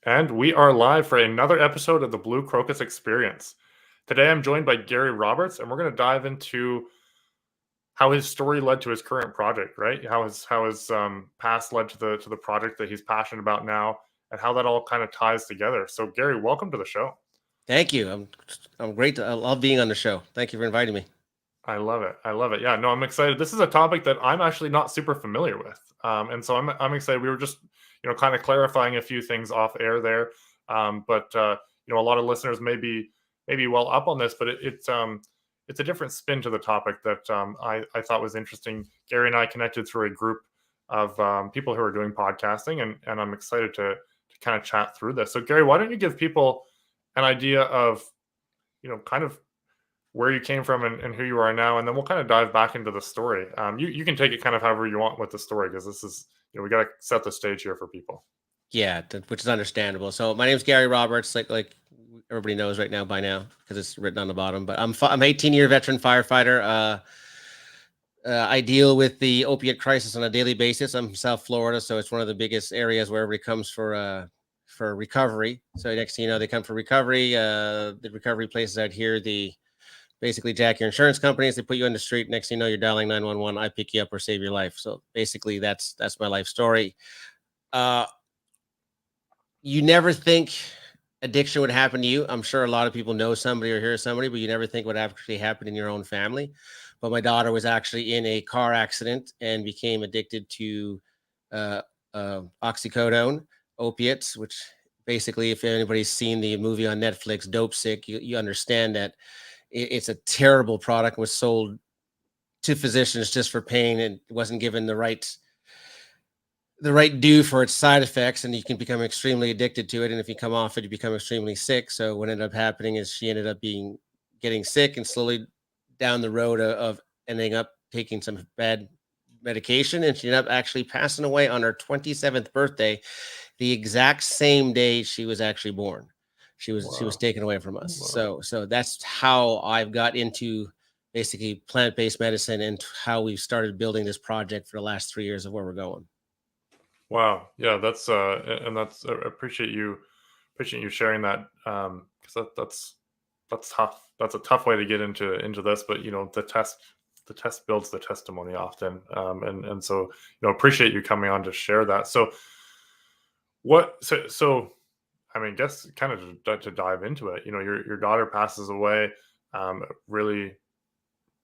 And we are live for another episode of the Blue Crocus Experience. Today I'm joined by Gary Roberts, and we're going to dive into how his story led to his current project, right? How his past led to the project that he's passionate about now, and how that all kind of ties together. So, Gary, welcome to the show. Thank you. I'm great. I love being on the show. Thank you for inviting me. I love it. I love it. Yeah, no, I'm excited. This is a topic that I'm actually not super familiar with, and so I'm excited. We were just kind of clarifying a few things off air there, but a lot of listeners may be well up on this, but it's a different spin to the topic that I thought was interesting. Gary and I connected through a group of people who are doing podcasting, and I'm excited to kind of chat through this. So, Gary, why don't you give people an idea of kind of where you came from and who you are now, and then we'll kind of dive back into the story. You can take it kind of however you want with the story, because this is we got to set the stage here for people. Yeah, which is understandable. So my name is Gary Roberts, like everybody knows right now by now because it's written on the bottom. But I'm 18-year veteran firefighter. I deal with the opiate crisis on a daily basis. I'm from South Florida, so it's one of the biggest areas where everybody comes for recovery. So next thing you know, they come for recovery. The recovery places out here, the basically jack your insurance companies. They put you on the street. Next thing you know, you're dialing 911. I pick you up or save your life. So basically, that's my life story. You never think addiction would happen to you. I'm sure a lot of people know somebody or hear somebody, but you never think what actually happened in your own family. But my daughter was actually in a car accident and became addicted to oxycodone, opiates, which basically, if anybody's seen the movie on Netflix, Dope Sick, you understand that it's a terrible product. Was sold to physicians just for pain and wasn't given the right due for its side effects, and you can become extremely addicted to it. And if you come off it, you become extremely sick. So what ended up happening is she ended up getting sick, and slowly down the road of ending up taking some bad medication, and she ended up actually passing away on her 27th birthday, the exact same day she was actually born. She was taken away from us. So that's how I've got into basically plant-based medicine and how we've started building this project for the last 3 years of where we're going. Wow, yeah, that's I appreciate you sharing that, because that's tough. That's a tough way to get into this, but the test builds the testimony often, and so appreciate you coming on to share that. So I mean, guess kind of to dive into it. Your daughter passes away. Really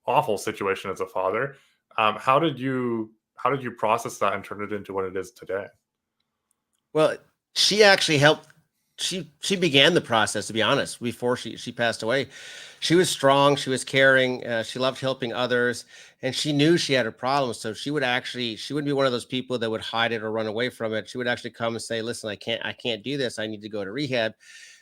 awful situation as a father. How did you process that and turn it into what it is today? Well, she actually helped. She began the process, to be honest, before she passed away. She was strong. She was caring. She loved helping others, and she knew she had a problem. So she wouldn't be one of those people that would hide it or run away from it. She would actually come and say, "Listen, I can't do this. I need to go to rehab."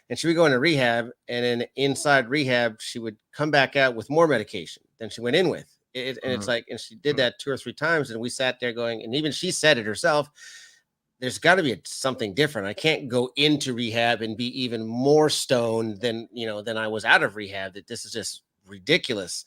And she would go into rehab, and then inside rehab, she would come back out with more medication than she went in with. And it's like, and she did that 2 or 3 times, and we sat there going, and even she said it herself, there's got to be something different. I can't go into rehab and be even more stoned than I was out of rehab. That this is just ridiculous.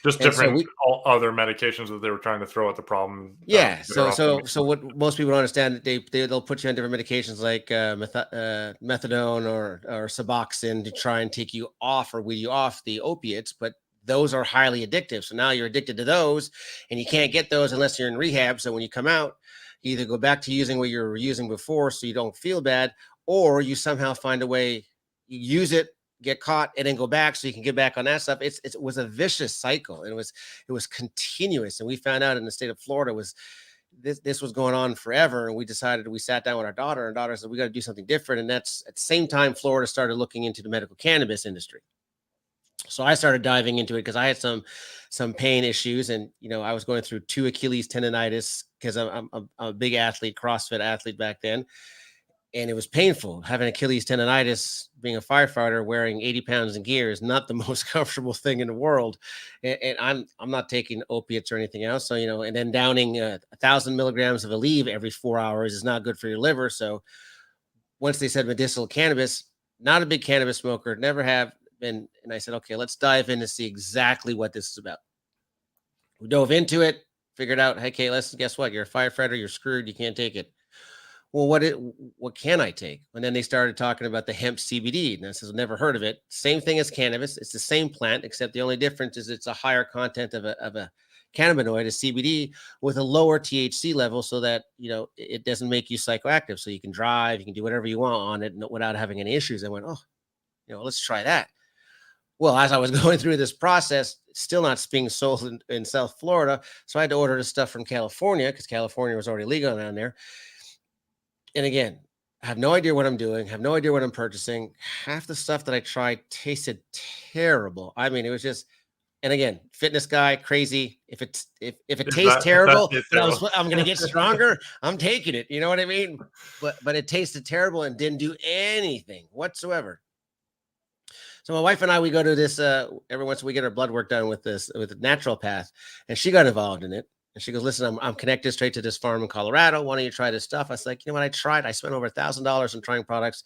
Just And so different all other medications that they were trying to throw at the problem. yeah. So what most people don't understand, they'll put you on different medications like methadone or Suboxone to try and take you off or wean you off the opiates, but those are highly addictive. So now you're addicted to those, and you can't get those unless you're in rehab. So when you come out, you either go back to using what you were using before so you don't feel bad, or you somehow find a way, you use it, get caught, and then go back so you can get back on that stuff. It was a vicious cycle, and it was continuous. And we found out in the state of Florida was this was going on forever. And we sat down with our daughter, and daughter said, we got to do something different. And that's at the same time Florida started looking into the medical cannabis industry. So I started diving into it because I had some pain issues, and I was going through 2 Achilles tendonitis because I'm a big athlete, CrossFit athlete back then, and it was painful. Having Achilles tendonitis, being a firefighter, wearing 80 pounds in gear is not the most comfortable thing in the world, and I'm not taking opiates or anything else. So and then downing 1,000 milligrams of Aleve every 4 hours is not good for your liver. So once they said medicinal cannabis, not a big cannabis smoker, never have. And I said, okay, let's dive in to see exactly what this is about. We dove into it, figured out, hey, okay, guess what? You're a firefighter, you're screwed, you can't take it. well, what can I take? And then they started talking about the hemp CBD. And I says, never heard of it. Same thing as cannabis. It's the same plant, except the only difference is it's a higher content of a cannabinoid, a CBD, with a lower THC level, so that it doesn't make you psychoactive. So you can drive, you can do whatever you want on it without having any issues. I went, oh, let's try that. Well, as I was going through this process, still not being sold in South Florida, so I had to order the stuff from California because California was already legal down there. And again, I have no idea what I'm doing, have no idea what I'm purchasing. Half the stuff that I tried tasted terrible. I mean, it was just, and again, fitness guy, crazy. If it tastes terrible, but I'm going to get stronger, I'm taking it. You know what I mean? But it tasted terrible and didn't do anything whatsoever. So my wife and I, we go to this every once we get our blood work done with naturopath, and she got involved in it. And she goes, listen, I'm connected straight to this farm in Colorado. Why don't you try this stuff? I was like, you know what? I tried. I spent over $1,000 on trying products.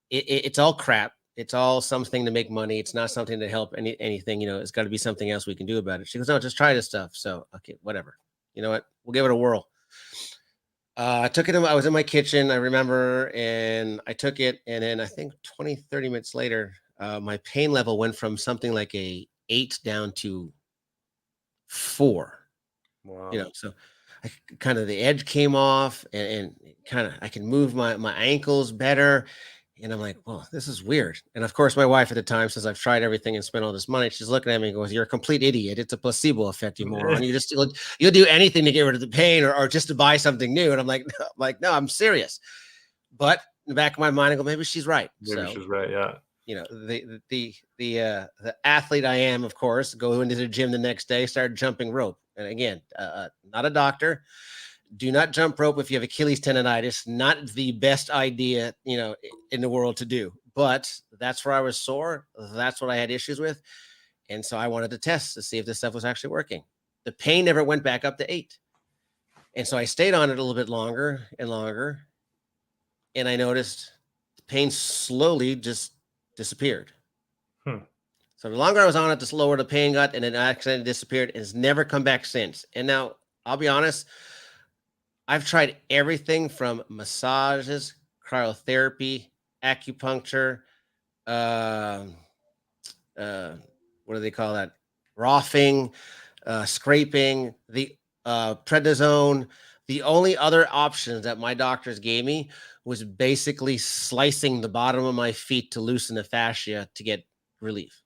It's all crap. It's all something to make money. It's not something to help anything. It's got to be something else we can do about it. She goes, no, just try this stuff. So, okay, whatever. You know what? We'll give it a whirl. I took it. I was in my kitchen, I remember, and I took it. And then I think 20, 30 minutes later, my pain level went from something like a 8 down to 4. Wow. So I kind of, the edge came off, and kind of I can move my ankles better. And I'm like, well, this is weird. And of course, my wife at the time says, I've tried everything and spent all this money. She's looking at me and goes, you're a complete idiot. It's a placebo effect, you moron. You'll do anything to get rid of the pain or just to buy something new. And I'm like, no, I'm serious. But in the back of my mind, I go, maybe she's right. Maybe she's right. Yeah. The athlete I am, of course, go into the gym the next day, start jumping rope. And again, not a doctor. Do not jump rope if you have Achilles tendonitis. Not the best idea, in the world to do. But that's where I was sore. That's what I had issues with. And so I wanted to test to see if this stuff was actually working. The pain never went back up to 8. And so I stayed on it a little bit longer and longer. And I noticed the pain slowly just disappeared. So the longer I was on it, the slower the pain got, and it accidentally disappeared, and it's never come back since. And now, I'll be honest, I've tried everything from massages, cryotherapy, acupuncture, what do they call that? Roughing, scraping, the prednisone. The only other options that my doctors gave me was basically slicing the bottom of my feet to loosen the fascia to get relief.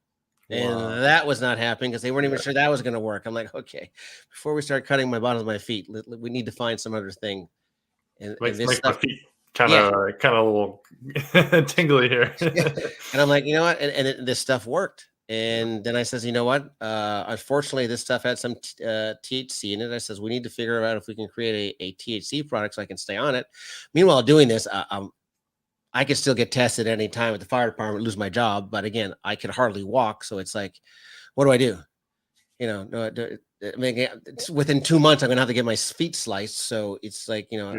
And that was not happening because they weren't even sure that was going to work. I'm like, okay, before we start cutting my bottom of my feet, we need to find some other thing. And this stuff, my feet kind of a little tingly here. And I'm like, you know what? And this stuff worked. And then I says, you know what? Unfortunately, this stuff had some THC in it. I says, we need to figure out if we can create a THC product so I can stay on it. Meanwhile, doing this, I could still get tested any time at the fire department, lose my job. But again, I could hardly walk. So it's like, what do I do? I mean, within 2 months, I'm going to have to get my feet sliced. So it's like, I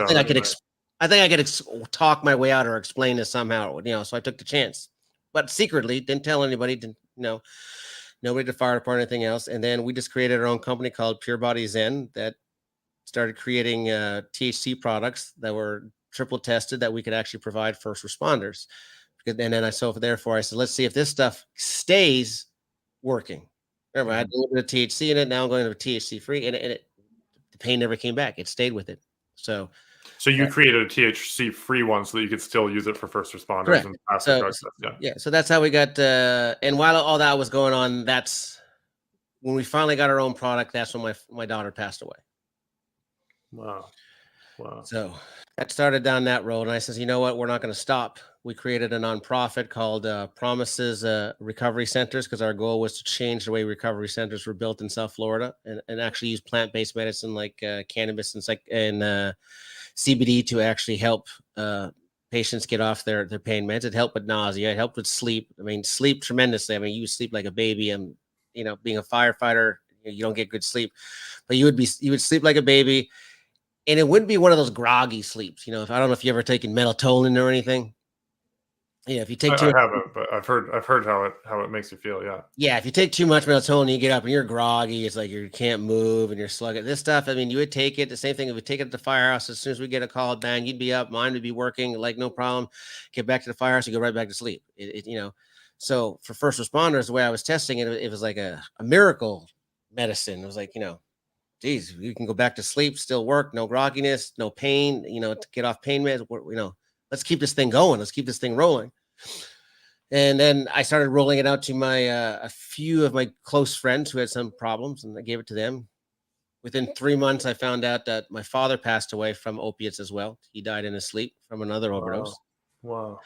think I could talk my way out or explain this somehow, so I took the chance, but secretly didn't tell anybody, nobody at the fire department, anything else. And then we just created our own company called Pure Body Zen that started creating THC products that were triple tested that we could actually provide first responders. And then I said, let's see if this stuff stays working. Remember, I had a little bit of THC in it. Now I'm going to THC free, and the pain never came back. It stayed with it. So you created a THC free one so that you could still use it for first responders. Correct. And passive drug tests. Yeah. So that's how we got. And while all that was going on, that's when we finally got our own product. That's when my daughter passed away. Wow. So that started down that road, and I says, you know what? We're not going to stop. We created a nonprofit called Promises Recovery Centers because our goal was to change the way recovery centers were built in South Florida and actually use plant-based medicine like cannabis and CBD to actually help patients get off their pain meds. It helped with nausea. It helped with sleep. I mean, sleep tremendously. I mean, you sleep like a baby. And being a firefighter, you don't get good sleep, but you would sleep like a baby. And it wouldn't be one of those groggy sleeps. If I don't know if you ever taken melatonin or anything. Yeah, if you take I haven't, but I've heard how it makes you feel. Yeah. yeah, if you take too much melatonin, you get up and you're groggy. It's like you can't move and you're sluggish. This stuff, I mean, you would take it. The same thing if we take it to the firehouse. As soon as we get a call, bang, you'd be up. Mine would be working like no problem. Get back to the firehouse, you go right back to sleep. So for first responders, the way I was testing it, it was like a miracle medicine. It was like, geez, you can go back to sleep, still work, no grogginess, no pain. To get off pain meds. Let's keep this thing going. Let's keep this thing rolling. And then I started rolling it out to my a few of my close friends who had some problems, and I gave it to them. Within 3 months, I found out that my father passed away from opiates as well. He died in his sleep from another Wow. overdose. Wow.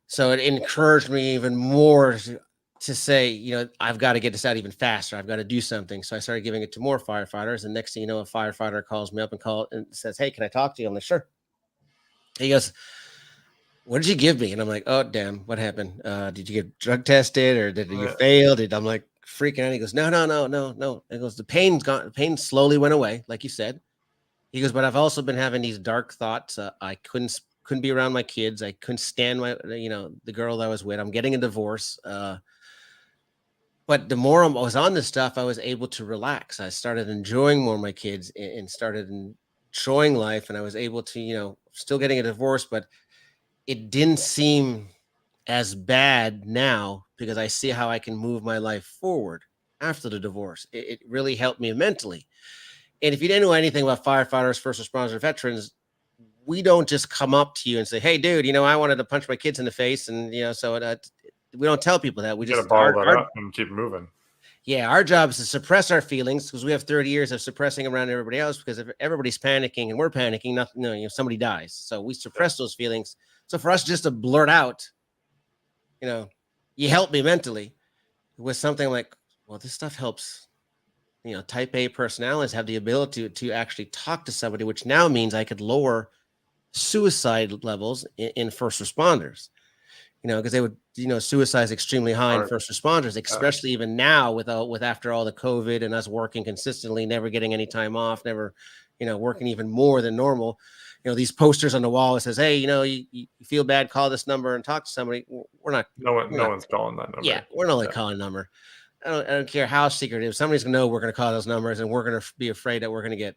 So it encouraged me even more to say, I've got to get this out even faster. I've got to do something. So I started giving it to more firefighters. And next thing you know, a firefighter calls me up and says, "Hey, can I talk to you?" I'm like, "Sure." He goes, "What did you give me?" And I'm like, "Oh, damn, what happened? Did you get drug tested or did you fail?" I'm like freaking out. He goes, "No, no, no, no, no." It goes, "The pain's gone. The pain slowly went away, like you said." He goes, "But I've also been having these dark thoughts. I couldn't be around my kids. I couldn't stand the girl that I was with. I'm getting a divorce. But the more I was on this stuff, I was able to relax. I started enjoying more of my kids and started enjoying life. And I was able to, still getting a divorce, but it didn't seem as bad now because I see how I can move my life forward after the divorce. It really helped me mentally. And if you didn't know anything about firefighters, first responders, or veterans, we don't just come up to you and say, "Hey, dude, I wanted to punch my kids in the face," and we don't tell people that. We You got to just bottle that up and keep moving. yeah, our job is to suppress our feelings because we have 30 years of suppressing around everybody else. Because if everybody's panicking and we're panicking, nothing, somebody dies. So we suppress those feelings. So for us just to blurt out, you help me mentally with something like, well, this stuff helps. Type A personalities have the ability to actually talk to somebody, which now means I could lower suicide levels in first responders. Because they would, suicide is extremely high in first responders, especially even now with after all the COVID and us working consistently, never getting any time off, never, working even more than normal. These posters on the wall that says, "Hey, you feel bad, call this number and talk to somebody." We're not. No one's calling that number. Yeah, we're not calling a number. I don't care how secretive. Somebody's gonna know we're gonna call those numbers, and we're gonna be afraid that we're gonna get,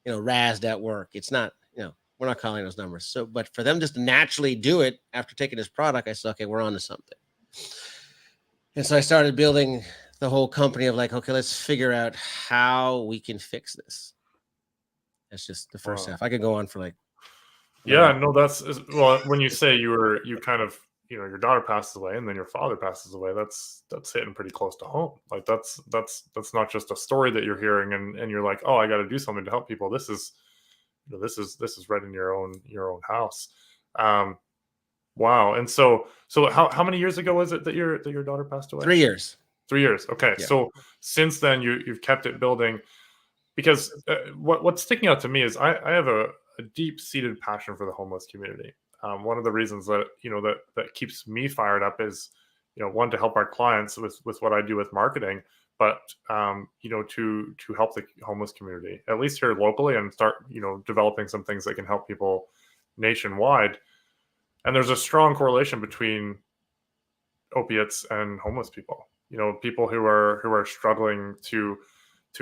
razzed at work. It's not, we're not calling those numbers. So, but for them just to naturally do it after taking this product, I said, okay, we're on to something. And so I started building the whole company of like, okay, let's figure out how we can fix this. That's just the first half. I could go on for like. Yeah, no, that's well. When you say you kind of, your daughter passes away and then your father passes away, that's hitting pretty close to home. Like that's not just a story that you're hearing and you're like, oh, I got to do something to help people. This is right in your own house. Wow. And so how many years ago was it that your daughter passed away? 3 years. 3 years. Okay. Yeah. So since then you've kept it building because what's sticking out to me is I have a deep-seated passion for the homeless community. One of the reasons that that keeps me fired up is one, to help our clients with what I do with marketing, but to help the homeless community, at least here locally, and start developing some things that can help people nationwide. And there's a strong correlation between opiates and homeless people. People who are struggling to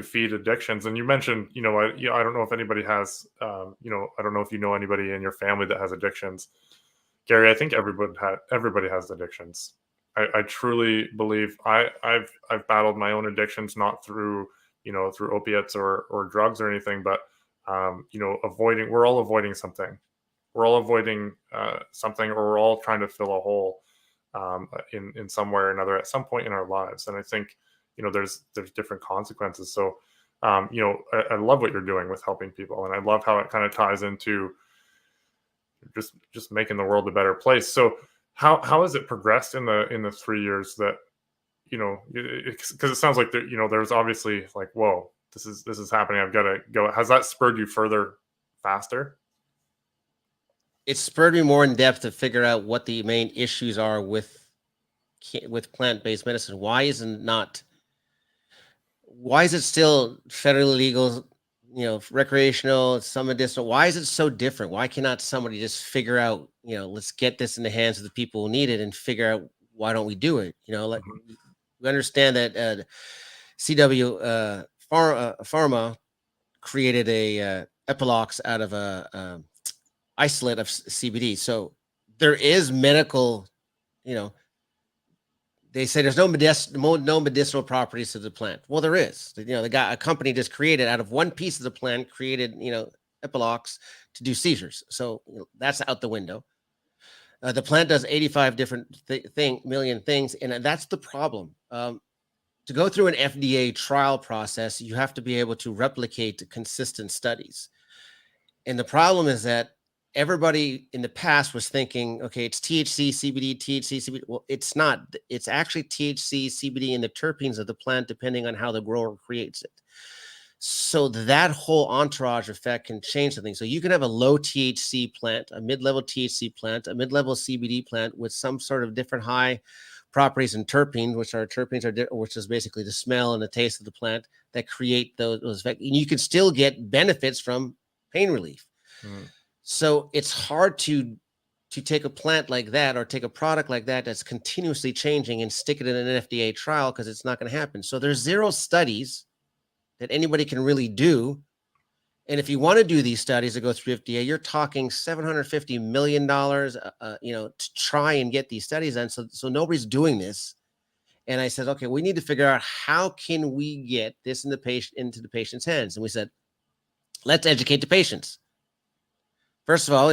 feed addictions. And you mentioned, I don't know if anybody has, I don't know if you know anybody in your family that has addictions. Gary, I think everybody has addictions. I truly believe I've battled my own addictions, not through opiates or drugs or anything, but we're all avoiding something. We're all avoiding something, or we're all trying to fill a hole in some way or another at some point in our lives. And I think there's different consequences. So I love what you're doing with helping people, and I love how it kind of ties into just making the world a better place. So how has it progressed in the 3 years that because it sounds like there's obviously like, whoa, this is happening, I've got to go. Has that spurred you further faster? It spurred me more in depth to figure out what the main issues are with plant-based medicine. Why is it still federally legal recreational, some medicinal. Why is it so different? Why cannot somebody just figure out, let's get this in the hands of the people who need it and figure out why don't we do it? We understand that CW Pharma created a Epilox out of a isolate of CBD. So there is medical, they say there's no medicinal properties to the plant. Well, there is. They got a company just created out of one piece of the plant, created, Epilox to do seizures. So that's out the window. The plant does 85 different million things, and that's the problem. To go through an FDA trial process, you have to be able to replicate consistent studies. And the problem is that everybody in the past was thinking, okay, it's THC, CBD, THC, CBD. Well, it's not. It's actually THC, CBD, and the terpenes of the plant, depending on how the grower creates it. So that whole entourage effect can change something. So you can have a low THC plant, a mid-level THC plant, a mid-level CBD plant with some sort of different high properties and terpenes, which is basically the smell and the taste of the plant that create those effects. And you can still get benefits from pain relief. So it's hard to take a plant like that or take a product like that that's continuously changing and stick it in an FDA trial, because it's not going to happen. So there's zero studies that anybody can really do. And if you want to do these studies that go through FDA, you're talking $750 million, to try and get these studies done. So nobody's doing this. And I said, okay, we need to figure out how can we get this into the patient's hands. And we said, let's educate the patients. First of all,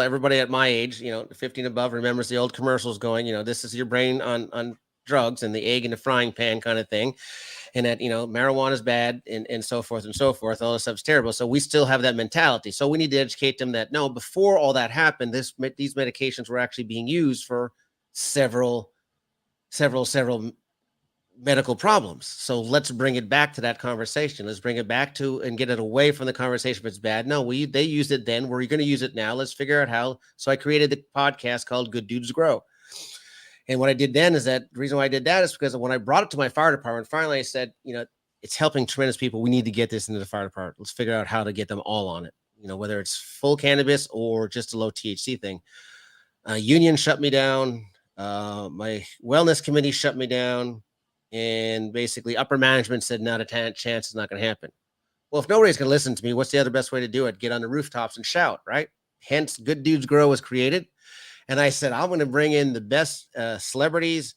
everybody at my age, 15 above remembers the old commercials going, this is your brain on drugs and the egg in the frying pan kind of thing. And that, marijuana is bad and so forth and so forth. All this stuff's terrible. So we still have that mentality. So we need to educate them that no, before all that happened, these medications were actually being used for several medical problems. So let's bring it back to that conversation. Let's bring it back to and get it away from the conversation if it's bad. No, they used it then. We're going to use it now. Let's figure out how. So I created the podcast called Good Dudes Grow. And what I did then is that the reason why I did that is because when I brought it to my fire department, finally I said, it's helping tremendous people. We need to get this into the fire department. Let's figure out how to get them all on it. Whether it's full cannabis or just a low THC thing. Union shut me down. My wellness committee shut me down. And basically upper management said, not a chance, it's not going to happen. Well, if nobody's going to listen to me, what's the other best way to do it? Get on the rooftops and shout, right? Hence, Good Dudes Grow was created. And I said, I'm going to bring in the best celebrities,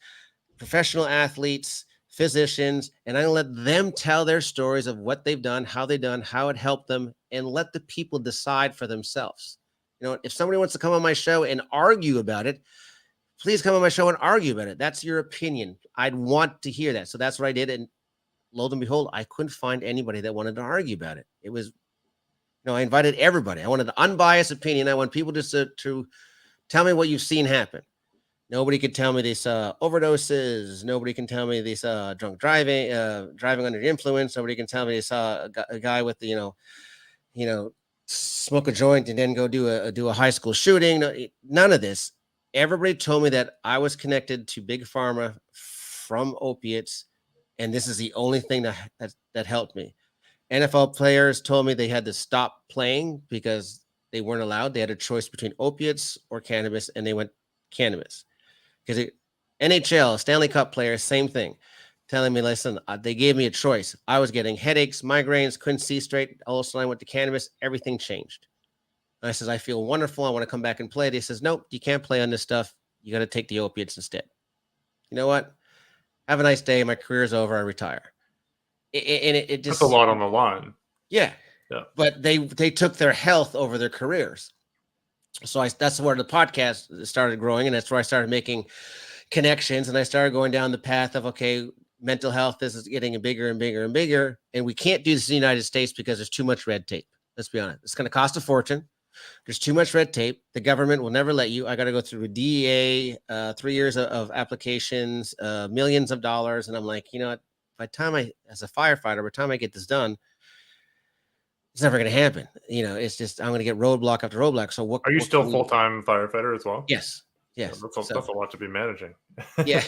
professional athletes, physicians, and I let them tell their stories of what they've done, how it helped them, and let the people decide for themselves. If somebody wants to come on my show and argue about it, please come on my show and argue about it. That's your opinion. I'd want to hear that. So that's what I did. And lo and behold, I couldn't find anybody that wanted to argue about it. It was, I invited everybody. I wanted an unbiased opinion. I want people just to tell me what you've seen happen. Nobody could tell me they saw overdoses. Nobody can tell me they saw drunk driving, driving under the influence. Nobody can tell me they saw a guy with, smoke a joint and then go do a high school shooting. None of this. Everybody told me that I was connected to big pharma from opiates, and this is the only thing that helped me. NFL players told me they had to stop playing because they weren't allowed. They had a choice between opiates or cannabis, and they went cannabis. Because NHL, Stanley Cup players, same thing, telling me, listen, they gave me a choice. I was getting headaches, migraines, couldn't see straight. All of a sudden, I went to cannabis. Everything changed. I says, I feel wonderful. I want to come back and play. They says, nope, you can't play on this stuff. You got to take the opiates instead. You know what? Have a nice day. My career's over. I retire. It just, that's a lot on the line. Yeah. But they took their health over their careers. So that's where the podcast started growing. And that's where I started making connections. And I started going down the path of, okay, mental health, this is getting bigger and bigger and bigger. And we can't do this in the United States because there's too much red tape. Let's be honest. It's going to cost a fortune. There's too much red tape. The government will never let you. I got to go through a DEA, 3 years of applications, millions of dollars. And I'm like, what? By the time as a firefighter, by the time I get this done, it's never going to happen. It's just, I'm going to get roadblock after roadblock. So what? Are you still full-time firefighter as well? Yes. Yes. That's a lot to be managing. Yeah.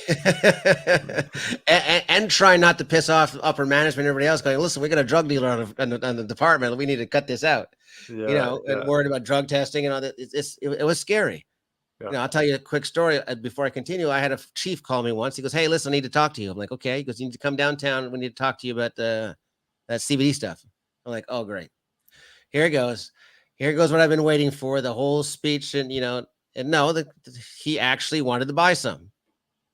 and try not to piss off upper management and everybody else going, listen, we got a drug dealer on the department. We need to cut this out, and worried about drug testing and all that. It was scary. Yeah. I'll tell you a quick story before I continue. I had a chief call me once. He goes, hey, listen, I need to talk to you. I'm like, okay. He goes, you need to come downtown. We need to talk to you about that CBD stuff. I'm like, oh, great. Here it goes. Here goes what I've been waiting for, the whole speech. And, he actually wanted to buy some.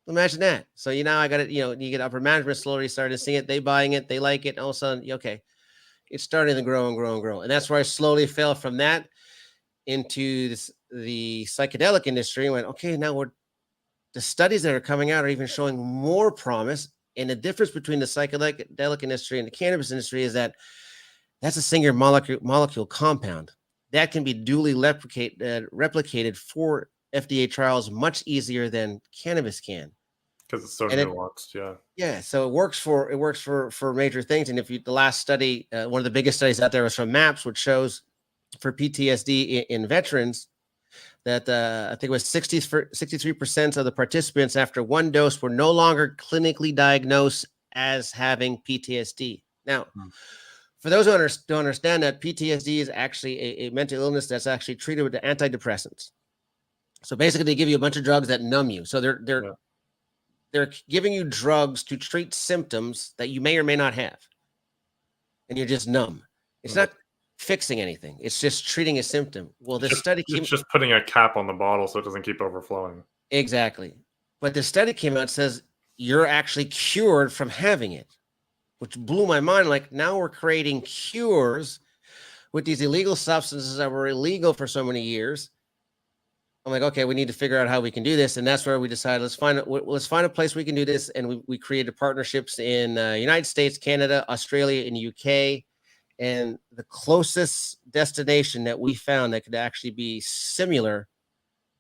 Imagine that. So, I got it, you get upper management slowly starting to see it. They buying it. They like it. And all of a sudden, okay, it's starting to grow and grow and grow. And that's where I slowly fell from that into the psychedelic industry and went, okay, now the studies that are coming out are even showing more promise. And the difference between the psychedelic industry and the cannabis industry is that that's a single molecule compound that can be duly replicated for FDA trials much easier than cannabis can. Because it's so nuanced, yeah. So it works for major things. And the last study, one of the biggest studies out there was from MAPS, which shows for PTSD in veterans that I think it was 63% of the participants after one dose were no longer clinically diagnosed as having PTSD. Now, for those who don't understand that, PTSD is actually a mental illness that's actually treated with the antidepressants. So basically, they give you a bunch of drugs that numb you. So they're giving you drugs to treat symptoms that you may or may not have, and you're just numb. It's not fixing anything. It's just treating a symptom. Well, this study it's just putting a cap on the bottle so it doesn't keep overflowing. Exactly. But the study came out and says you're actually cured from having it, which blew my mind. Like, now we're creating cures with these illegal substances that were illegal for so many years. I'm like, okay, we need to figure out how we can do this. And that's where we decided, let's find a place we can do this. And we created partnerships in United States, Canada, Australia, and UK. And the closest destination that we found that could actually be similar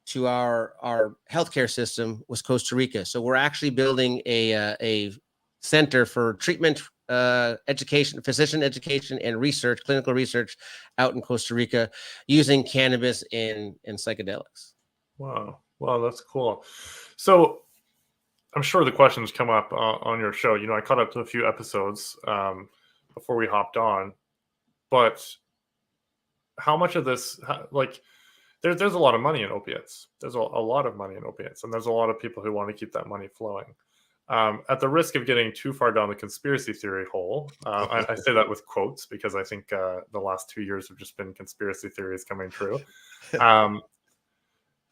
to our healthcare system was Costa Rica. So we're actually building a center for treatment education, physician education, and research, clinical research out in Costa Rica using cannabis and psychedelics. Wow, that's cool. So I'm sure the questions come up on your show. I caught up to a few episodes before we hopped on. But how much of this, there's a lot of money in opiates. There's a lot of money in opiates, and there's a lot of people who want to keep that money flowing. At the risk of getting too far down the conspiracy theory hole, I say that with quotes because I think the last 2 years have just been conspiracy theories coming true.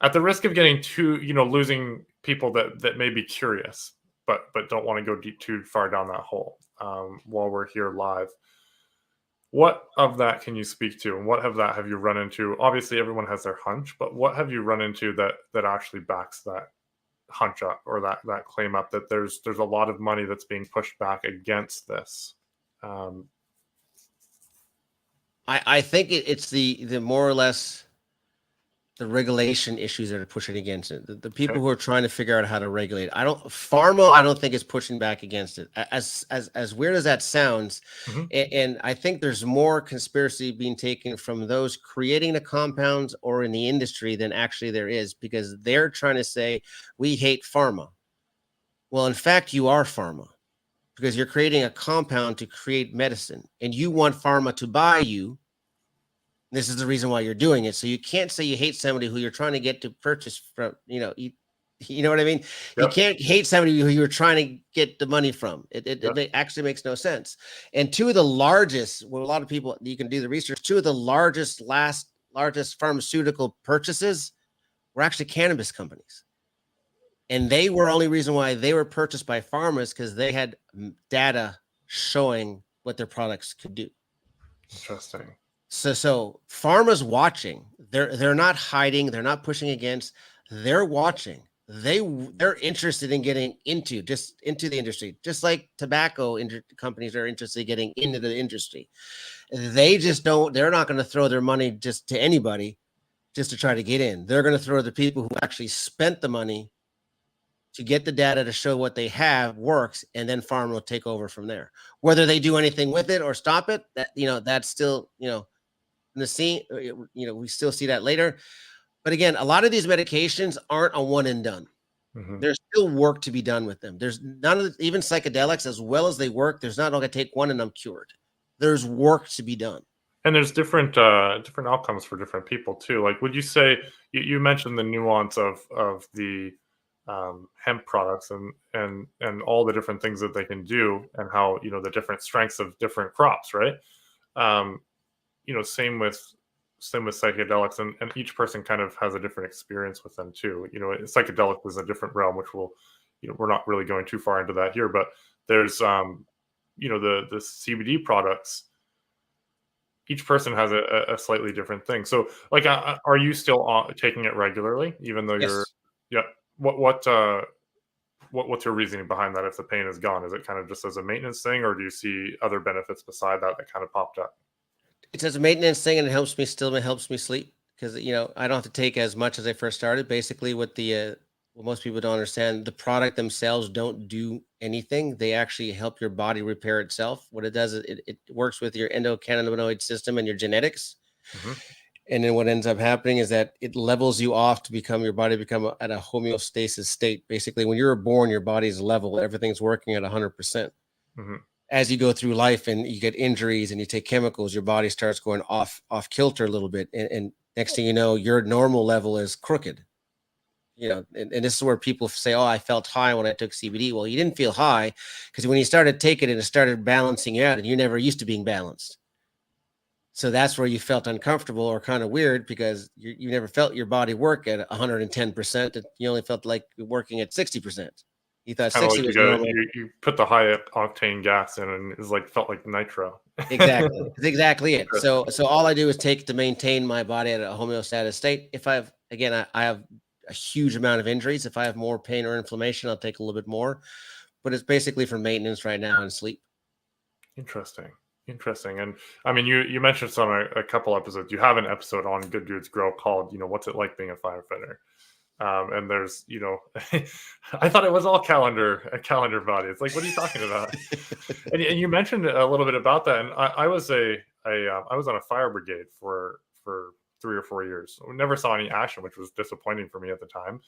At the risk of getting losing people that may be curious, but don't want to go too far down that hole while we're here live. What of that can you speak to, and what have you run into? Obviously, everyone has their hunch, but what have you run into that actually backs that hunch up, or that claim up, that there's a lot of money that's being pushed back against this? I think it's the more or less the regulation issues that are pushing against it. The people who are trying to figure out how to regulate it. I don't think is pushing back against it. As weird as that sounds, and I think there's more conspiracy being taken from those creating the compounds or in the industry than actually there is, because they're trying to say we hate pharma. Well, in fact, you are pharma, because you're creating a compound to create medicine, and you want pharma to buy you. This is the reason why you're doing it. So you can't say you hate somebody who you're trying to get to purchase from, you know what I mean? Yep. You can't hate somebody who you're trying to get the money from. It actually makes no sense. And two of the largest, well, a lot of people, you can do the research, two of the largest pharmaceutical purchases were actually cannabis companies. And they were only reason why they were purchased by pharmas because they had data showing what their products could do. Interesting. So pharma's watching. They're not hiding. They're not pushing against. They're watching. They're interested in getting into the industry, just like tobacco companies are interested in getting into the industry. They just don't. They're not going to throw their money just to anybody, just to try to get in. They're going to throw the people who actually spent the money to get the data to show what they have works, and then pharma will take over from there. Whether they do anything with it or stop it, that's still in the scene. We still see that later. But again, a lot of these medications aren't a one and done. There's still work to be done with them. There's none of even psychedelics, as well as they work, there's not, okay, take one and I'm cured. There's work to be done. And there's different outcomes for different people too. Like, would you say you mentioned the nuance of the hemp products and all the different things that they can do, and how the different strengths of different crops, right? Same with psychedelics, and each person kind of has a different experience with them too. Psychedelic is a different realm, which we're not really going too far into that here, but there's the CBD products. Each person has a slightly different thing. So, like, are you still taking it regularly, even though you're? Yes. Yeah. What's your reasoning behind that? If the pain is gone, is it kind of just as a maintenance thing, or do you see other benefits beside that kind of popped up? It's as a maintenance thing, and it helps me sleep, because I don't have to take as much as I first started. Basically, what most people don't understand, the product themselves don't do anything. They actually help your body repair itself. What it does is it works with your endocannabinoid system and your genetics. And then what ends up happening is that it levels you off to your body become at a homeostasis state. Basically, when you're born, your body's level, everything's working at 100%. As you go through life and you get injuries and you take chemicals, your body starts going off kilter a little bit. And next thing you know, your normal level is crooked. And this is where people say, oh, I felt high when I took CBD. Well, you didn't feel high, because when you started taking it, it started balancing you out, and you're never used to being balanced. So that's where you felt uncomfortable or kind of weird, because you never felt your body work at 110%. You only felt like working at 60%. You thought Kind of 60 like was normal. you put the high octane gas in, and it's felt like nitro. Exactly. That's exactly it. So all I do is take to maintain my body at a homeostatic state. If I have a huge amount of injuries. If I have more pain or inflammation, I'll take a little bit more, but it's basically for maintenance right now and sleep. Interesting. And I mean, you mentioned this on a couple episodes. You have an episode on Good Dudes Grow called, what's it like being a firefighter? And there's, I thought it was all a calendar body. It's like, what are you talking about? and you mentioned a little bit about that. And I was I was on a fire brigade for 3 or 4 years. We never saw any action, which was disappointing for me at the time.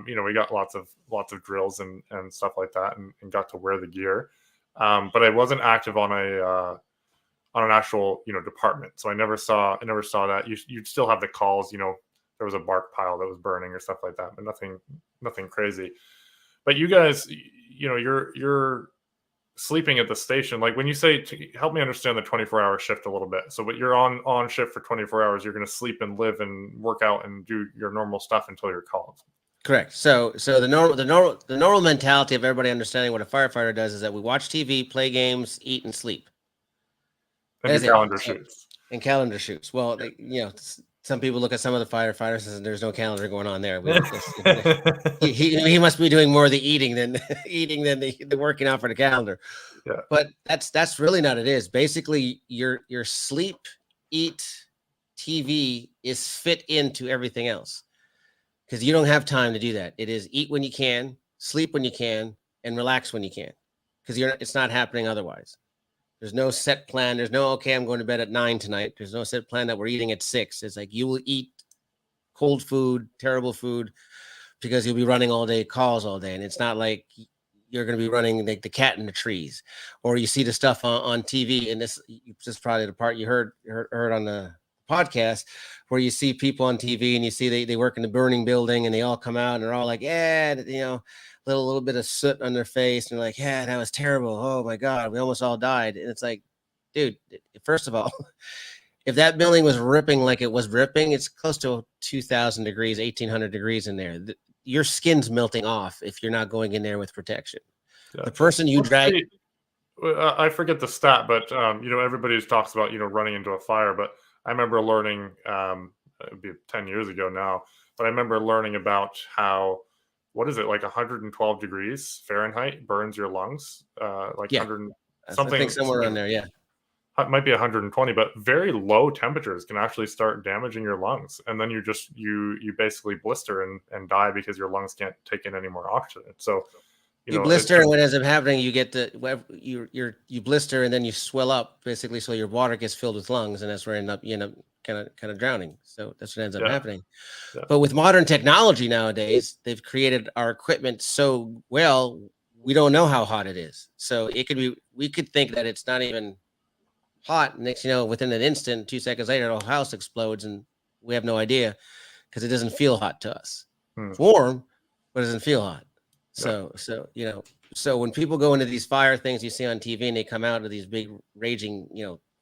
We got lots of drills and stuff like that, and got to wear the gear. But I wasn't active on an actual department, so I never saw that. You'd still have the calls. There was a bark pile that was burning or stuff like that, but nothing crazy. But you guys, you're sleeping at the station. Like, when you say, help me understand the 24-hour shift a little bit. So, but you're on shift for 24 hours. You're going to sleep and live and work out and do your normal stuff until you're called. Correct. So the normal mentality of everybody understanding what a firefighter does is that we watch TV, play games, eat, and sleep. And calendar shoots. And calendar shoots. Well, some people look at some of the firefighters and there's no calendar going on there. He must be doing more of the eating than the working out for the calendar. Yeah. But that's really not it is. Basically, your sleep, eat, TV is fit into everything else, because you don't have time to do that. It is eat when you can, sleep when you can, and relax when you can, because it's not happening otherwise. There's no set plan. There's no, okay, I'm going to bed at 9 tonight. There's no set plan that we're eating at 6. It's like you will eat cold food, terrible food, because you'll be running all day, calls all day. And it's not like you're going to be running like the cat in the trees, or you see the stuff on TV. And this is probably the part you heard on the podcast, where you see people on TV and you see they work in the burning building, and they all come out and they're all like, yeah, little bit of soot on their face, and they're like, yeah, that was terrible. Oh my God, we almost all died. And it's like, dude, first of all, if that building was ripping like it was ripping, it's close to 2,000 degrees, 1,800 degrees in there. Your skin's melting off if you're not going in there with protection. Yeah. The person you drag. I forget the stat, but everybody talks about running into a fire. But I remember learning, it'd be 10 years ago now, but I remember learning about how, what is it, like 112 degrees Fahrenheit burns your lungs, like 100 something. I think somewhere around there, yeah. It might be 120, but very low temperatures can actually start damaging your lungs, and then you basically blister and die because your lungs can't take in any more oxygen. So you blister, and what ends up happening, you get you blister, and then you swell up, basically, so your water gets filled with lungs, and that's where you end up kind of drowning. So that's what ends up Yeah. happening. Yeah. But with modern technology nowadays, they've created our equipment so well, we don't know how hot it is. So it could be, we could think that it's not even hot. Next, within an instant, 2 seconds later, the whole house explodes, and we have no idea because it doesn't feel hot to us. Hmm. It's warm, but it doesn't feel hot. Yeah. So when people go into these fire things you see on TV and they come out of these big raging,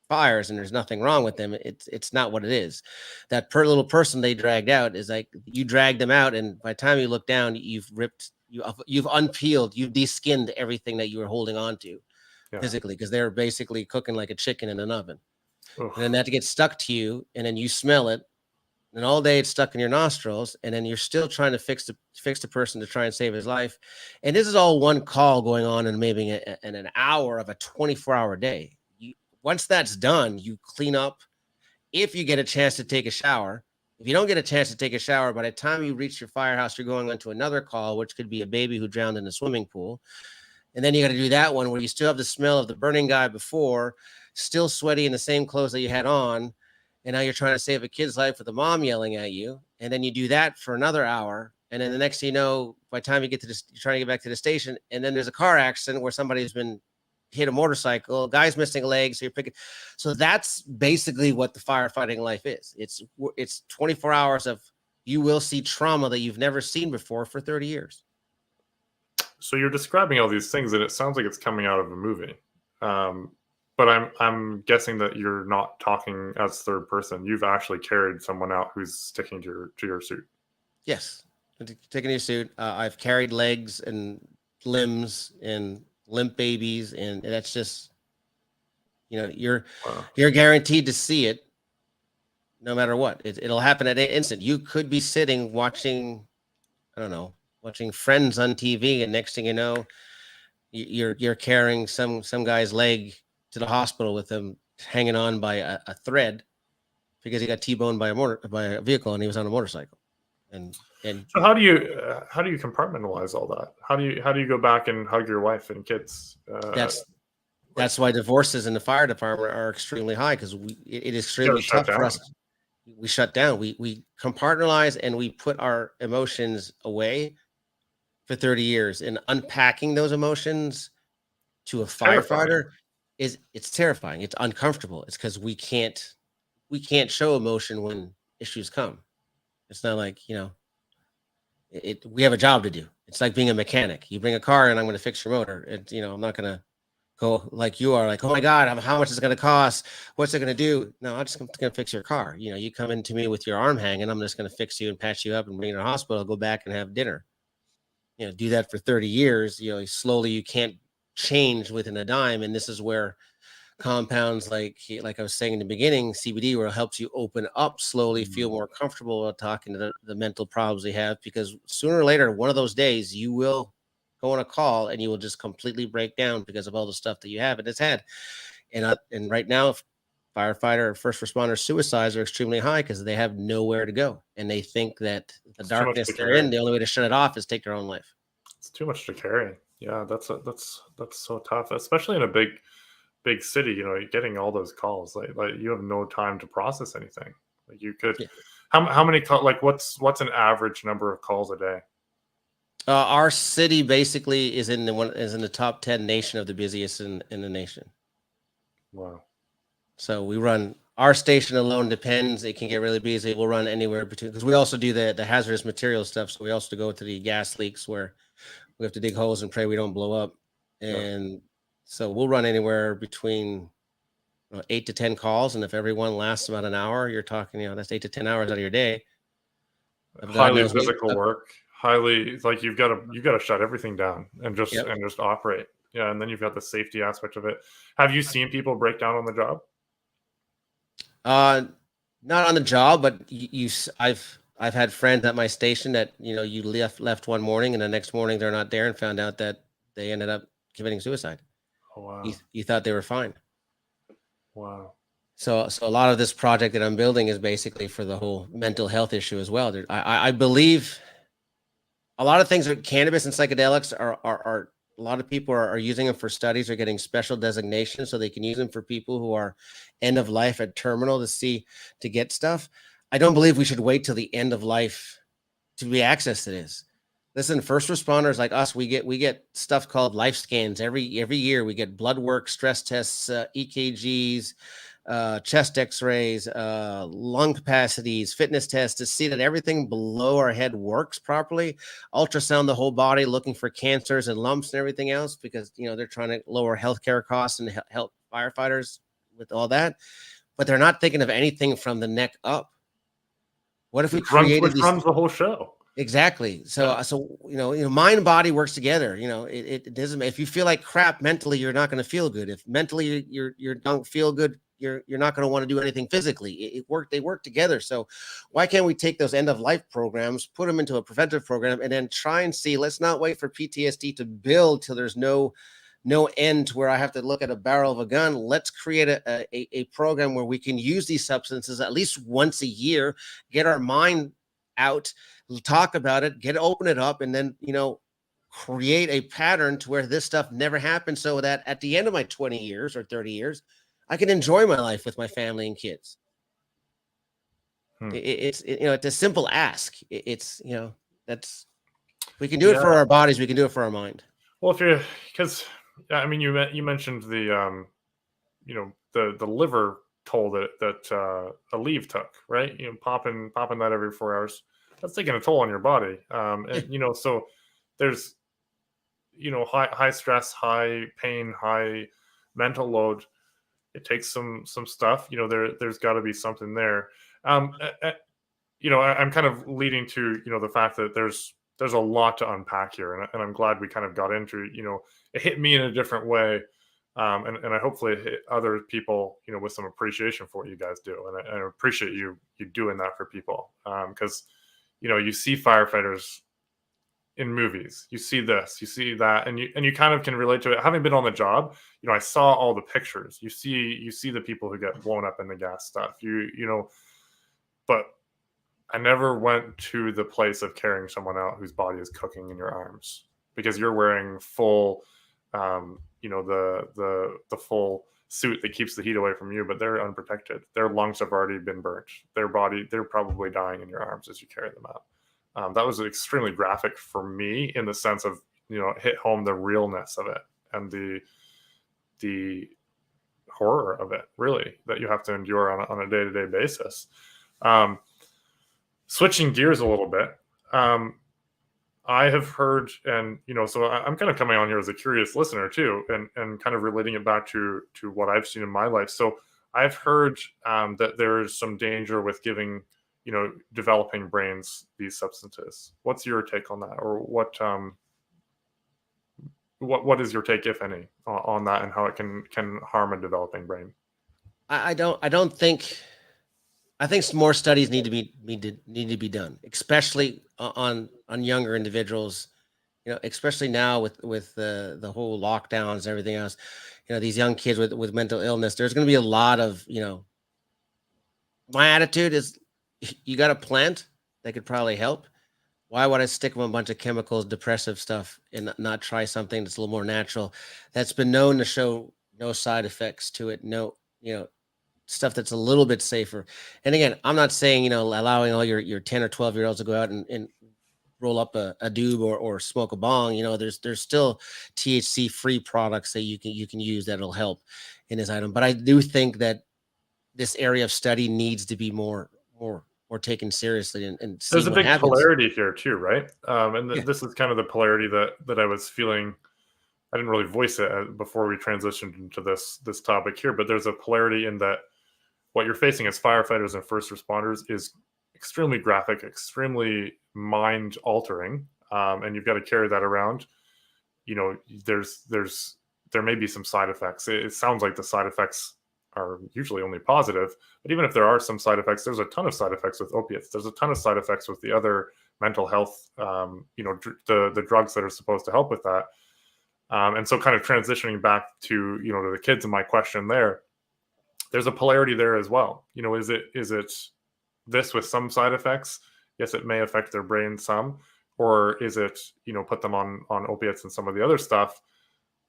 fires, and there's nothing wrong with them, it's not what it is. That little person they dragged out is like, you dragged them out, and by the time you look down, you've unpeeled, you've de-skinned everything that you were holding on to physically, because they're basically cooking like a chicken in an oven. Oof. And then that gets stuck to you, and then you smell it, and all day it's stuck in your nostrils, and then you're still trying to fix the person to try and save his life. And this is all one call going on in maybe in an hour of a 24-hour day. Once that's done, you clean up. If you get a chance to take a shower, if you don't get a chance to take a shower, by the time you reach your firehouse, you're going on to another call, which could be a baby who drowned in a swimming pool. And then you got to do that one where you still have the smell of the burning guy before, still sweaty in the same clothes that you had on. And now you're trying to save a kid's life with a mom yelling at you. And then you do that for another hour. And then the next thing you know, by the time you get to this, you're trying to get back to the station. And then there's a car accident where somebody's been hit a motorcycle, guy's missing a leg. So you're picking. So that's basically what the firefighting life is. It's 24 hours of, you will see trauma that you've never seen before for 30 years. So you're describing all these things, and it sounds like it's coming out of a movie. But I'm guessing that you're not talking as third person. You've actually carried someone out who's sticking to your suit. Yes, taking your suit. I've carried legs and limbs and limp babies, and that's just, you're guaranteed to see it, no matter what. It'll happen at an instant. You could be sitting watching, I don't know, watching Friends on TV, and next thing you know, you're carrying some guy's leg to the hospital with him hanging on by a thread because he got T-boned by a vehicle, and he was on a motorcycle. And so how do you compartmentalize all that? How do you go back and hug your wife and kids? That's why divorces in the fire department are extremely high, because it is extremely tough for us. We shut down. We compartmentalize, and we put our emotions away for 30 years. And unpacking those emotions to a firefighter it's terrifying. It's uncomfortable. It's because we can't show emotion when issues come. It's not like, we have a job to do. It's like being a mechanic. You bring a car and I'm going to fix your motor. I'm not going to go like you are, like, oh my God, how much is it going to cost? What's it going to do? No, I'm just going to fix your car. You come into me with your arm hanging, I'm just going to fix you and patch you up and bring you to the hospital, go back and have dinner. Do that for 30 years. Slowly you can't change within a dime. And this is where compounds like I was saying in the beginning, CBD, where it helps you open up slowly, feel more comfortable about talking to the mental problems they have, because sooner or later, one of those days, you will go on a call and you will just completely break down because of all the stuff that you have in its head. And right now, firefighter or first responder suicides are extremely high because they have nowhere to go, and they think that the darkness they're in, the only way to shut it off is take their own life. It's too much to carry. Yeah, that's so tough, especially in a big city. You're getting all those calls, like you have no time to process anything. Like you could, how many calls? Like what's an average number of calls a day? Our city basically is in the top 10 nation of the busiest in the nation. Wow. So we run, our station alone depends. It can get really busy. We'll run anywhere between, because we also do the hazardous material stuff. So we also go to the gas leaks where we have to dig holes and pray we don't blow up. And so we'll run anywhere between 8 to 10 calls. And if everyone lasts about an hour, you're talking, that's 8 to 10 hours out of your day. Highly physical work. Highly, like you've got to shut everything down and just operate. Yeah. And then you've got the safety aspect of it. Have you seen people break down on the job? Not on the job, but I've had friends at my station that, you left one morning and the next morning they're not there, and found out that they ended up committing suicide. Oh, wow. You thought they were fine. Wow. So a lot of this project that I'm building is basically for the whole mental health issue as well. I believe a lot of things with cannabis and psychedelics are A lot of people are using them for studies or getting special designations so they can use them for people who are end of life at terminal to get stuff. I don't believe we should wait till the end of life to be access to this. Listen, first responders like us, we get stuff called life scans every year. We get blood work, stress tests, EKGs, chest X-rays, lung capacities, fitness tests to see that everything below our head works properly. Ultrasound the whole body, looking for cancers and lumps and everything else, because they're trying to lower healthcare costs and help firefighters with all that. But they're not thinking of anything from the neck up. What if we created which runs the whole show? Exactly. So, mind and body works together. It doesn't. If you feel like crap mentally, you're not going to feel good. If mentally you don't feel good, you're not going to want to do anything physically. They work together. So, why can't we take those end of life programs, put them into a preventive program, and then try and see? Let's not wait for PTSD to build till there's no end to where I have to look at a barrel of a gun. Let's create a program where we can use these substances at least once a year, get our mind out, talk about it, open it up, and then create a pattern to where this stuff never happens, so that at the end of my 20 years or 30 years, I can enjoy my life with my family and kids. It's a simple ask. That's we can do it for our bodies, we can do it for our mind. Well, because I mean, you mentioned the the liver toll that Aleve took, right? Popping that every 4 hours. That's taking a toll on your body. And so there's high stress, high pain, high mental load. It takes some stuff. There's got to be something there. I'm kind of leading to the fact that there's a lot to unpack here, and I'm glad we kind of got into it hit me in a different way. And I hopefully hit other people, with some appreciation for what you guys do. And I appreciate you doing that for people. Because, you see firefighters in movies, you see this, you see that, and you kind of can relate to it. Having been on the job, I saw all the pictures. You see the people who get blown up in the gas stuff, but I never went to the place of carrying someone out whose body is cooking in your arms, because you're wearing full, the full suit that keeps the heat away from you, but they're unprotected. Their lungs have already been burnt. They're probably dying in your arms as you carry them out. That was extremely graphic for me, in the sense of, it hit home the realness of it and the horror of it, really, that you have to endure on a day-to-day basis. Switching gears a little bit, I have heard, and so I'm kind of coming on here as a curious listener too, and kind of relating it back to what I've seen in my life. So I've heard that there is some danger with giving, developing brains these substances. What's your take on that, or what is your take, if any, on that, and how it can harm a developing brain? I don't think. I think some more studies need to be done, especially on younger individuals. Especially now with the whole lockdowns and everything else. These young kids with mental illness. There's going to be a lot of. My attitude is, you got a plant that could probably help. Why would I stick with a bunch of chemicals, depressive stuff, and not try something that's a little more natural, that's been known to show no side effects to it? No, stuff that's a little bit safer. And again, I'm not saying, allowing all your 10 or 12-year-olds to go out and roll up a doob or smoke a bong. There's still THC free products that you can use that'll help in this item. But I do think that this area of study needs to be more taken seriously, and see there's a what big happens. Polarity here too, right? This is kind of the polarity that I was feeling. I didn't really voice it before we transitioned into this topic here, but there's a polarity in that what you're facing as firefighters and first responders is extremely graphic, extremely mind altering, and you've got to carry that around. There may be some side effects. It sounds like the side effects are usually only positive, but even if there are some side effects, there's a ton of side effects with opiates. There's a ton of side effects with the other mental health, the drugs that are supposed to help with that. And so kind of transitioning back to, to the kids and my question there's a polarity there as well. Is it this with some side effects? Yes, it may affect their brain some, or is it, put them on opiates and some of the other stuff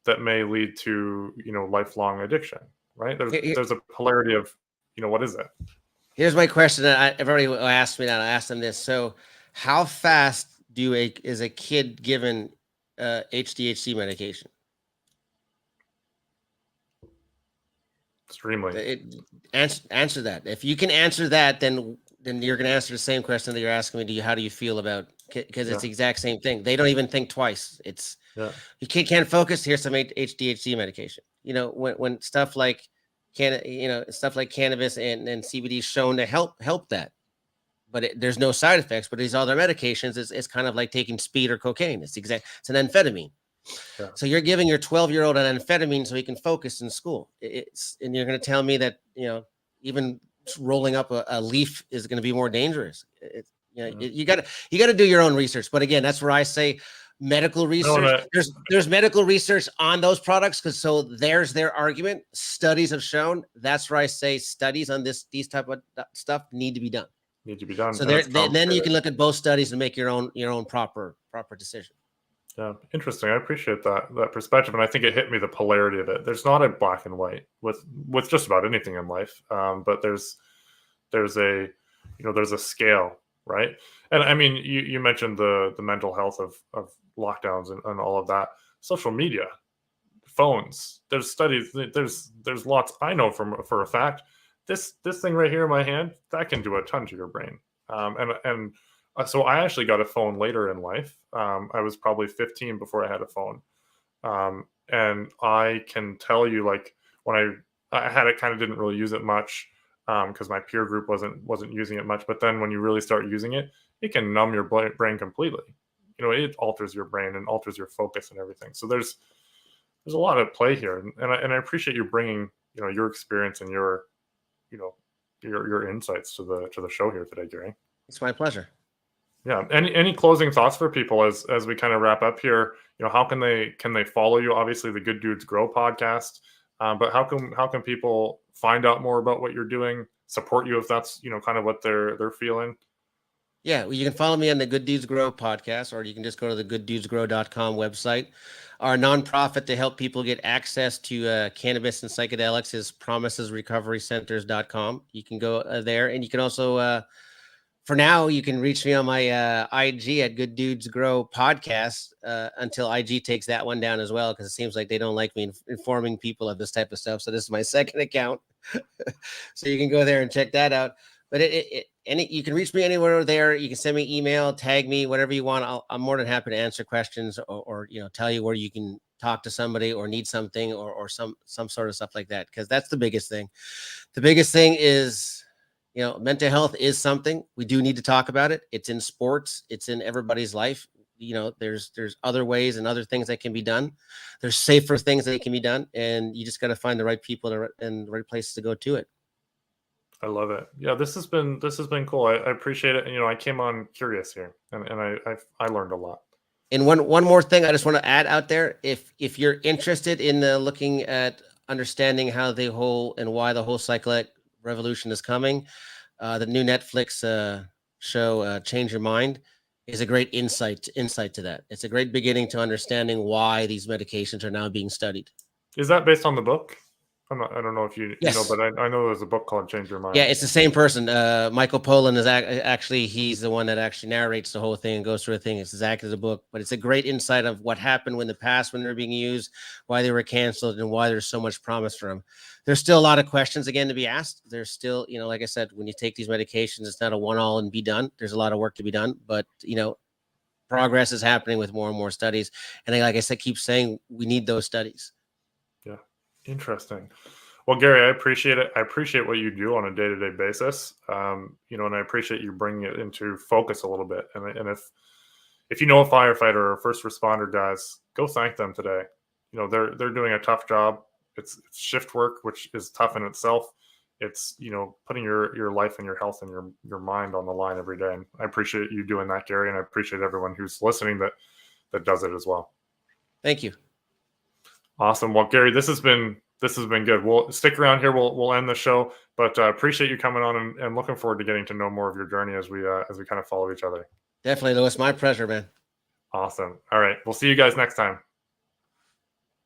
that may lead to, lifelong addiction, right? There's a polarity of, what is it? Here's my question that everybody asked me that. I asked them this. So how fast is a kid given HDHC medication? Extremely. Answer that. If you can answer that, then you're going to answer the same question that you're asking me. How do you feel about, because it's the exact same thing. They don't even think twice. It's your kid can't focus. Here's some HDHC medication. When stuff like stuff like cannabis and CBD is shown to help that, but there's no side effects. But these other medications, it's kind of like taking speed or cocaine. It's an amphetamine. Yeah. So you're giving your 12-year-old an amphetamine so he can focus in school. And you're going to tell me that, even rolling up a leaf is going to be more dangerous. You got to do your own research. But again, that's where I say medical research. There's medical research on those products, so there's their argument. Studies have shown. That's where I say studies on these type of stuff need to be done. So then you can look at both studies and make your own proper decision. Yeah, interesting. I appreciate that perspective, and I think it hit me, the polarity of it. There's not a black and white with just about anything in life, but there's a there's a scale, right? And I mean, you mentioned the mental health of lockdowns and all of that. Social media, phones. There's studies. There's lots. I know for a fact. This thing right here in my hand, that can do a ton to your brain. So I actually got a phone later in life. I was probably 15 before I had a phone. And I can tell you, like, when I had it, kind of didn't really use it much because my peer group wasn't using it much. But then when you really start using it, it can numb your brain completely. It alters your brain and alters your focus and everything. So there's a lot at play here. And I appreciate you bringing, your experience and your insights to the show here today, Gary. It's my pleasure. Yeah. Any closing thoughts for people as we kind of wrap up here? How can they follow you? Obviously, the Good Dudes Grow podcast, but how can people find out more about what you're doing, support you if that's kind of what they're feeling? Yeah, well, you can follow me on the Good Dudes Grow podcast, or you can just go to the gooddudesgrow.com website. Our nonprofit to help people get access to cannabis and psychedelics is promisesrecoverycenters.com. You can go there, and you can also for now, you can reach me on my IG at Good Dudes Grow Podcast until IG takes that one down as well, because it seems like they don't like me informing people of this type of stuff. So this is my second account. So you can go there and check that out. But you can reach me anywhere there. You can send me email, tag me, whatever you want. I'm more than happy to answer questions or tell you where you can talk to somebody or need something or some sort of stuff like that, because that's the biggest thing. The biggest thing is, mental health is something we do need to talk about. It's in sports. It's in everybody's life. There's other ways and other things that can be done. There's safer things that can be done. And you just got to find the right people and the right places to go to it. I love it. Yeah, this has been cool. I appreciate it. I came on curious here and I learned a lot. And one more thing I just want to add out there. If you're interested in looking at understanding how why the whole psychedelic revolution is coming, the new Netflix show Change Your Mind is a great insight to that. It's a great beginning to understanding why these medications are now being studied. Is that based on the book? I don't know if you know, but I know there's a book called Change Your Mind. Yeah, it's the same person. Michael Pollan is actually, he's the one that actually narrates the whole thing and goes through the thing. It's exactly the book, but it's a great insight of what happened in the past when they were being used, why they were canceled, and why there's so much promise for them. There's still a lot of questions again to be asked. There's still, like I said, when you take these medications, it's not a one-all and be done. There's a lot of work to be done, but progress is happening with more and more studies. And like I said, keep saying we need those studies. Yeah, interesting. Well, Gary, I appreciate it. I appreciate what you do on a day-to-day basis. And I appreciate you bringing it into focus a little bit. And if you know a firefighter or a first responder, guys, go thank them today. They're doing a tough job. It's shift work, which is tough in itself. It's putting your life and your health and your mind on the line every day. And I appreciate you doing that, Gary, and I appreciate everyone who's listening that does it as well. Thank you. Awesome. Well, Gary, this has been good. We'll stick around here. We'll end the show, but appreciate you coming on and looking forward to getting to know more of your journey as we kind of follow each other. Definitely, Louis. My pleasure, man. Awesome. All right. We'll see you guys next time.